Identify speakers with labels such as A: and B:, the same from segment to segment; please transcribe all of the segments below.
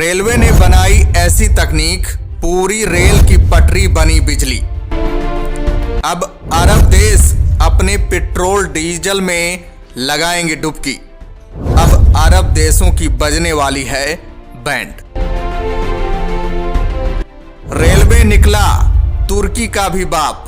A: Railway ने बनाई ऐसी तकनीक, पूरी रेल की पटरी बनी बिजली। अब अरब देश अपने पेट्रोल डीजल में लगाएंगे डुबकी। अब अरब देशों की बजने वाली है बैंड। रेलवे निकला तुर्की का भी बाप।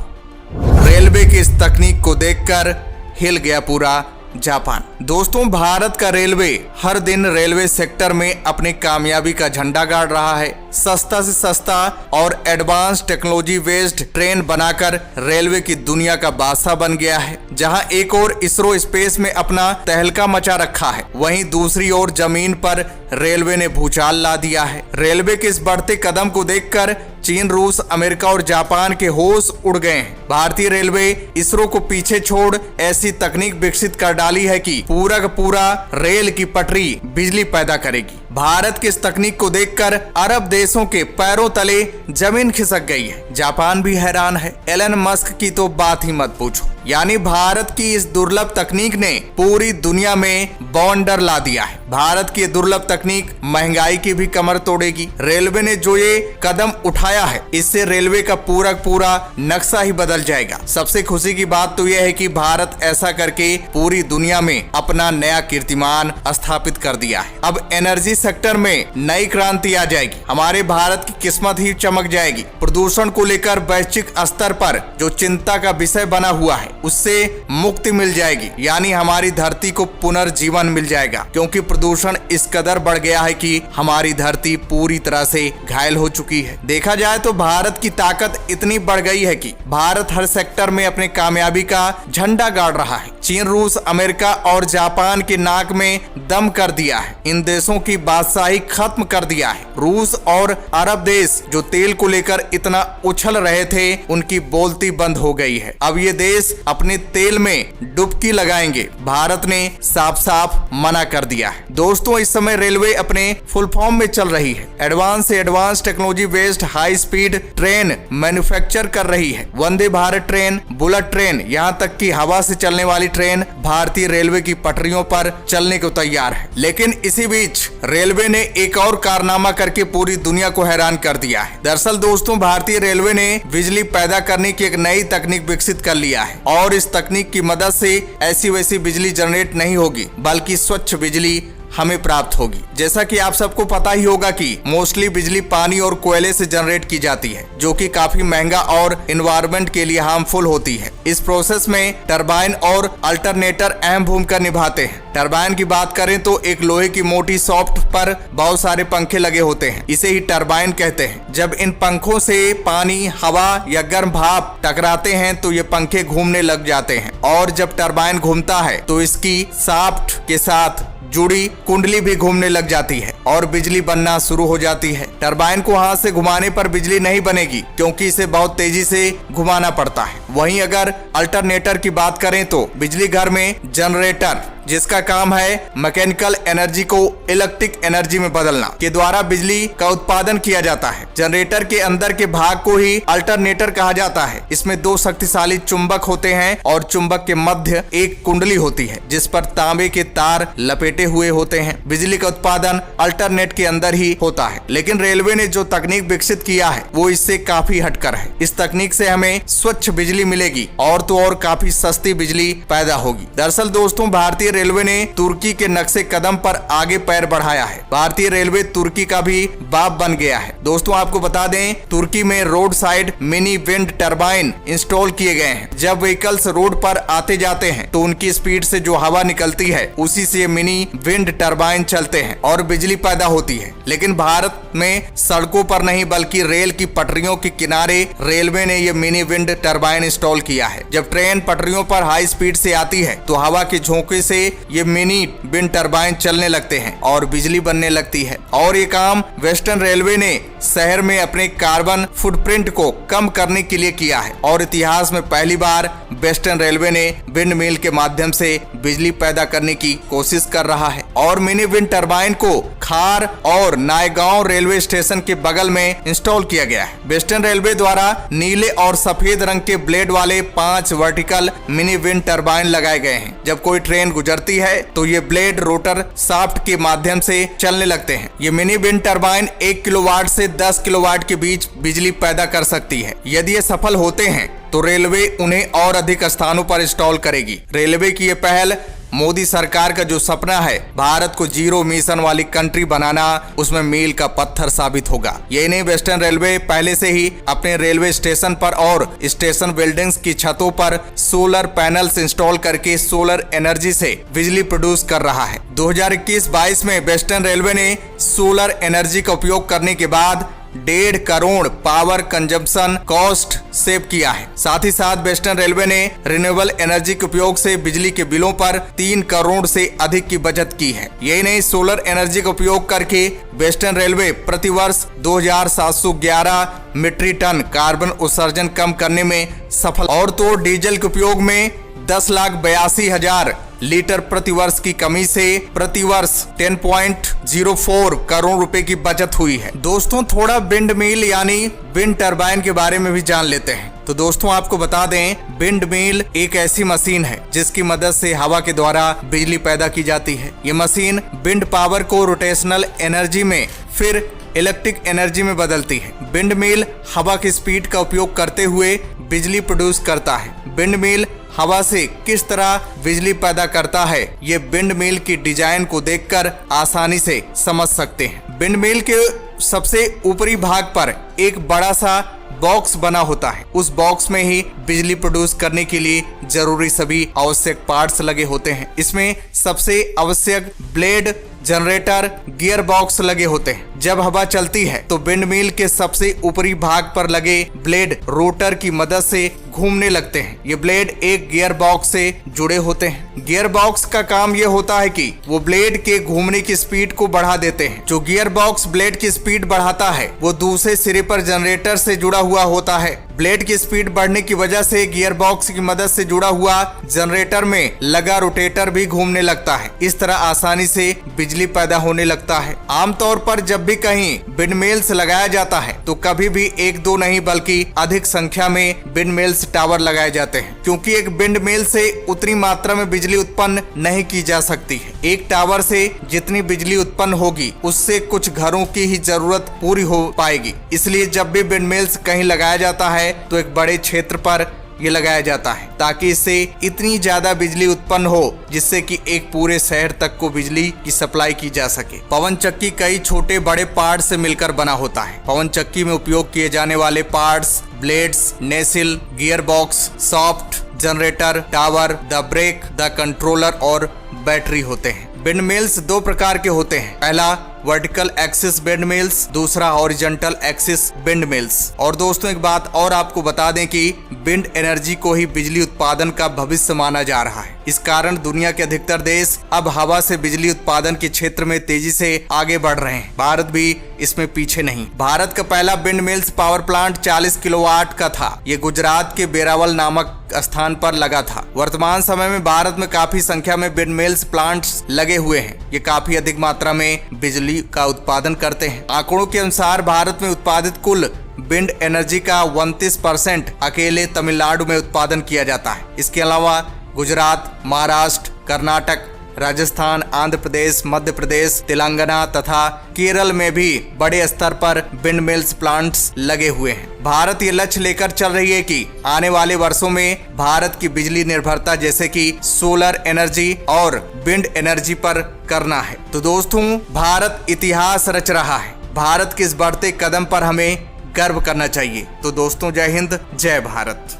A: रेलवे की इस तकनीक को देखकर हिल गया पूरा जापान। दोस्तों, भारत का रेलवे हर दिन रेलवे सेक्टर में अपनी कामयाबी का झंडा गाड़ रहा है। सस्ता से सस्ता और एडवांस टेक्नोलॉजी बेस्ड ट्रेन बनाकर रेलवे की दुनिया का बादशाह बन गया है। जहां एक ओर इसरो स्पेस में अपना तहलका मचा रखा है, वहीं दूसरी ओर जमीन पर रेलवे ने भूचाल ला दिया है। रेलवे के इस बढ़ते कदम को देखकर चीन, रूस, अमेरिका और जापान के होश उड़ गए हैं। भारतीय रेलवे इसरो को पीछे छोड़ ऐसी तकनीक विकसित कर डाली है कि पूरा का पूरा रेल की पटरी बिजली पैदा करेगी। भारत की इस तकनीक को देखकर अरब देशों के पैरों तले जमीन खिसक गई है। जापान भी हैरान है। एलन मस्क की तो बात ही मत पूछो। यानी भारत की इस दुर्लभ तकनीक ने पूरी दुनिया में बवंडर ला दिया है। भारत की दुर्लभ तकनीक महंगाई की भी कमर तोड़ेगी। रेलवे ने जो ये कदम उठाया है, इससे रेलवे का पूरा नक्शा ही बदल जाएगा। सबसे खुशी की बात तो यह है कि भारत ऐसा करके पूरी दुनिया में अपना नया कीर्तिमान स्थापित कर दिया है। अब एनर्जी सेक्टर में नई क्रांति आ जाएगी। हमारे भारत की किस्मत ही चमक जाएगी। प्रदूषण को लेकर वैश्विक स्तर पर जो चिंता का विषय बना हुआ है, उससे मुक्ति मिल जाएगी। यानी हमारी धरती को पुनर्जीवन मिल जाएगा, क्योंकि प्रदूषण इस कदर बढ़ गया है कि हमारी धरती पूरी तरह से घायल हो चुकी है। देखा जाए तो भारत की ताकत इतनी बढ़ गई है कि भारत हर सेक्टर में अपने कामयाबी का झंडा गाड़ रहा है। चीन, रूस, अमेरिका और जापान के नाक में दम कर दिया है। इन देशों की बादशाही खत्म कर दिया है। रूस और अरब देश जो तेल को लेकर इतना उछल रहे थे, उनकी बोलती बंद हो गई है। अब ये देश अपने तेल में डुबकी लगाएंगे। भारत ने साफ साफ मना कर दिया है। दोस्तों, इस समय रेलवे अपने फुल फॉर्म में चल रही है। एडवांस से advance technology based high speed train manufacture कर रही है। Vande Bharat train, bullet train, यहाँ तक कि हवा से चलने वाली ट्रेन भारतीय रेलवे की पटरियों पर चलने को तैयार है। लेकिन इसी बीच रेलवे ने एक और कारनामा करके पूरी दुनिया को हैरान कर दिया है। दरअसल दोस्तों, भारतीय रेलवे ने बिजली पैदा करने की एक नई तकनीक विकसित कर लिया है और इस तकनीक की मदद से ऐसी वैसी बिजली जनरेट नहीं होगी, बल्कि स्वच्छ बिजली हमें प्राप्त होगी। जैसा कि आप सबको पता ही होगा कि मोस्टली बिजली पानी और कोयले से जनरेट की जाती है, जो कि काफी महंगा और एनवायरनमेंट के लिए हार्मफुल होती है। इस प्रोसेस में टरबाइन और अल्टरनेटर अहम भूमिका निभाते हैं। टरबाइन की बात करें तो एक लोहे की मोटी सॉफ्ट पर बहुत सारे पंखे लगे होते हैं, इसे ही टरबाइन कहते हैं। जब इन पंखों से पानी, हवा या गर्म भाप टकराते हैं तो ये पंखे घूमने लग जाते हैं, और जब टरबाइन घूमता है तो इसकी शाफ्ट के साथ जुड़ी कुंडली भी घूमने लग जाती है और बिजली बनना शुरू हो जाती है। टरबाइन को हाथ से घुमाने पर बिजली नहीं बनेगी, क्योंकि इसे बहुत तेजी से घुमाना पड़ता है। वहीं अगर अल्टरनेटर की बात करें तो बिजली घर में जनरेटर, जिसका काम है मैकेनिकल एनर्जी को इलेक्ट्रिक एनर्जी में बदलना, के द्वारा बिजली का उत्पादन किया जाता है। जनरेटर के अंदर के भाग को ही अल्टरनेटर कहा जाता है। इसमें दो शक्तिशाली चुंबक होते हैं और चुंबक के मध्य एक कुंडली होती है, जिस पर तांबे के तार लपेटे हुए होते हैं। बिजली का उत्पादन अल्टरनेट के अंदर ही होता है। लेकिन रेलवे ने जो तकनीक विकसित किया है, वो इससे काफी हटकर है। इस तकनीक से हमें स्वच्छ बिजली मिलेगी और तो और काफी सस्ती बिजली पैदा होगी। दरअसल दोस्तों, भारतीय रेलवे ने तुर्की के नक्शे कदम पर आगे पैर बढ़ाया है। भारतीय रेलवे तुर्की का भी बाप बन गया है। दोस्तों, आपको बता दें, तुर्की में road side mini wind turbine install किए गए हैं। जब व्हीकल्स रोड पर आते जाते हैं तो उनकी स्पीड से जो हवा निकलती है, उसी से मिनी विंड टरबाइन चलते हैं और बिजली पैदा होती है। लेकिन भारत में सड़कों पर नहीं, बल्कि रेल की पटरियों के किनारे रेलवे ने ये मिनी विंड टरबाइन इंस्टॉल किया है। जब ट्रेन पटरियों पर हाई स्पीड से आती है तो हवा के झोंके से ये मिनी विंड टरबाइन चलने लगते हैं और बिजली बनने लगती है। और ये काम वेस्टर्न रेलवे ने शहर में अपने कार्बन फुटप्रिंट को कम करने के लिए किया है और इतिहास में पहली बार वेस्टर्न रेलवे ने विंड मिल के माध्यम से बिजली पैदा करने की कोशिश कर रहा है। और मिनी विंड टरबाइन को खार और नायगांव रेलवे स्टेशन के बगल में इंस्टॉल किया गया है। वेस्टर्न रेलवे द्वारा नीले और सफेद रंग के ब्लेड वाले 5 वर्टिकल मिनी विंड टरबाइन लगाए गए हैं। जब कोई ट्रेन गुजरती है तो ये ब्लेड रोटर शाफ्ट के माध्यम से चलने लगते हैं। ये मिनी विंड टरबाइन 1 किलोवाट से 10 किलोवाट के बीच बिजली पैदा कर सकती है। यदि ये सफल होते हैं तो रेलवे उन्हें और अधिक स्थानों पर इंस्टॉल करेगी। रेलवे की ये पहल मोदी सरकार का जो सपना है भारत को जीरो मिशन वाली कंट्री बनाना, उसमें मील का पत्थर साबित होगा। यही नहीं, वेस्टर्न रेलवे पहले से ही अपने रेलवे स्टेशन पर और स्टेशन बिल्डिंग्स की छतों पर सोलर पैनल्स इंस्टॉल करके सोलर एनर्जी से बिजली प्रोड्यूस कर रहा है। 2021-22 में वेस्टर्न रेलवे ने सोलर एनर्जी का उपयोग करने के बाद 1.5 crore power consumption cost save किया है। साथ ही साथ वेस्टर्न रेलवे ने रिन्यूएबल एनर्जी के उपयोग से बिजली के बिलों पर 3 करोड़ से अधिक की बचत की है। यही नहीं, सोलर एनर्जी का उपयोग करके वेस्टर्न रेलवे प्रतिवर्ष 2711 मीट्रिक टन कार्बन उत्सर्जन कम करने में सफल। और तो डीजल के उपयोग में 10,82,000 लीटर प्रतिवर्ष की कमी से प्रतिवर्ष 10.04 करोड़ रुपए की बचत हुई है। दोस्तों, थोड़ा विंड मिल यानी विंड टरबाइन के बारे में भी जान लेते हैं। तो दोस्तों, आपको बता दें, विंड मिल एक ऐसी मशीन है जिसकी मदद से हवा के द्वारा बिजली पैदा की जाती है। ये मशीन विंड पावर को रोटेशनल एनर्जी में फिर इलेक्ट्रिक एनर्जी में बदलती है। विंड मिल हवा की स्पीड का उपयोग करते हुए बिजली प्रोड्यूस करता है। विंड मिल हवा से किस तरह बिजली पैदा करता है, ये विंड मिल की डिजाइन को देखकर आसानी से समझ सकते हैं। विंड मिल के सबसे ऊपरी भाग पर एक बड़ा सा बॉक्स बना होता है। उस बॉक्स में ही बिजली प्रोड्यूस करने के लिए जरूरी सभी आवश्यक पार्ट्स लगे होते हैं। इसमें सबसे आवश्यक ब्लेड, जनरेटर, गियर बॉक्स लगे होते हैं। जब हवा चलती है तो विंड मिल के सबसे ऊपरी भाग पर लगे ब्लेड रोटर की मदद से घूमने लगते हैं। ये ब्लेड एक गियर बॉक्स से जुड़े होते हैं। गियर बॉक्स का काम ये होता है कि वो ब्लेड के घूमने की स्पीड को बढ़ा देते हैं। जो गियर बॉक्स ब्लेड की स्पीड बढ़ाता है वो दूसरे सिरे पर जनरेटर से जुड़ा हुआ होता है। ब्लेड की स्पीड बढ़ने की वजह से गियर बॉक्स की मदद से जुड़ा हुआ जनरेटर में लगा रोटेटर भी घूमने लगता है। इस तरह आसानी से बिजली पैदा होने लगता है। आमतौर पर जब भी कहीं विंड मिल्स लगाया जाता है तो कभी भी 1-2 नहीं बल्कि अधिक संख्या में विंड मिल्स टावर लगाए जाते हैं, क्योंकि एक विंड मिल से उतनी मात्रा में बिजली उत्पन्न नहीं की जा सकती है। एक टावर से जितनी बिजली उत्पन्न होगी उससे कुछ घरों की ही जरूरत पूरी हो पाएगी। इसलिए जब भी विंड मिल्स कहीं लगाया जाता है तो एक बड़े क्षेत्र पर ये लगाया जाता है ताकि इससे इतनी ज्यादा बिजली उत्पन्न हो जिससे कि एक पूरे शहर तक को बिजली की सप्लाई की जा सके। पवन चक्की कई छोटे बड़े पार्ट से मिलकर बना होता है। पवन चक्की में उपयोग किए जाने वाले parts blades, nacelle, gear box, shaft, generator, tower, the brake, the controller और बैटरी होते हैं। विंड मिल्स 2 प्रकार के होते हैं। पहला वर्टिकल एक्सिस विंड मिल्स, दूसरा हॉरिजॉन्टल एक्सिस विंड मिल्स। और दोस्तों, एक बात और आपको बता दें कि विंड एनर्जी को ही बिजली उत्पादन का भविष्य माना जा रहा है। इस कारण दुनिया के अधिकतर देश अब हवा से बिजली उत्पादन के क्षेत्र में तेजी से आगे बढ़ रहे हैं। भारत भी इसमें पीछे नहीं। भारत का पहला wind mills power plant 40 kilowatt का था। ये गुजरात के बेरावल नामक स्थान पर लगा था। वर्तमान समय में भारत में काफी संख्या में विंड मिल्स प्लांट्स लगे हुए हैं। ये काफी अधिक मात्रा में बिजली का उत्पादन करते हैं। आंकड़ों के अनुसार भारत में उत्पादित कुल विंड एनर्जी का 29% अकेले तमिलनाडु में उत्पादन किया जाता है। इसके अलावा गुजरात, महाराष्ट्र, कर्नाटक, राजस्थान, आंध्र प्रदेश, मध्य प्रदेश, तेलंगाना तथा केरल में भी बड़े स्तर पर विंड मिल्स प्लांट्स लगे हुए हैं। भारत ये लक्ष्य लेकर चल रही है कि आने वाले वर्षों में भारत की बिजली निर्भरता जैसे कि सोलर एनर्जी और विंड एनर्जी पर करना है। तो दोस्तों, भारत इतिहास रच रहा है। भारत के इस बढ़ते कदम पर हमें गर्व करना चाहिए। तो दोस्तों, जय हिंद, जय भारत।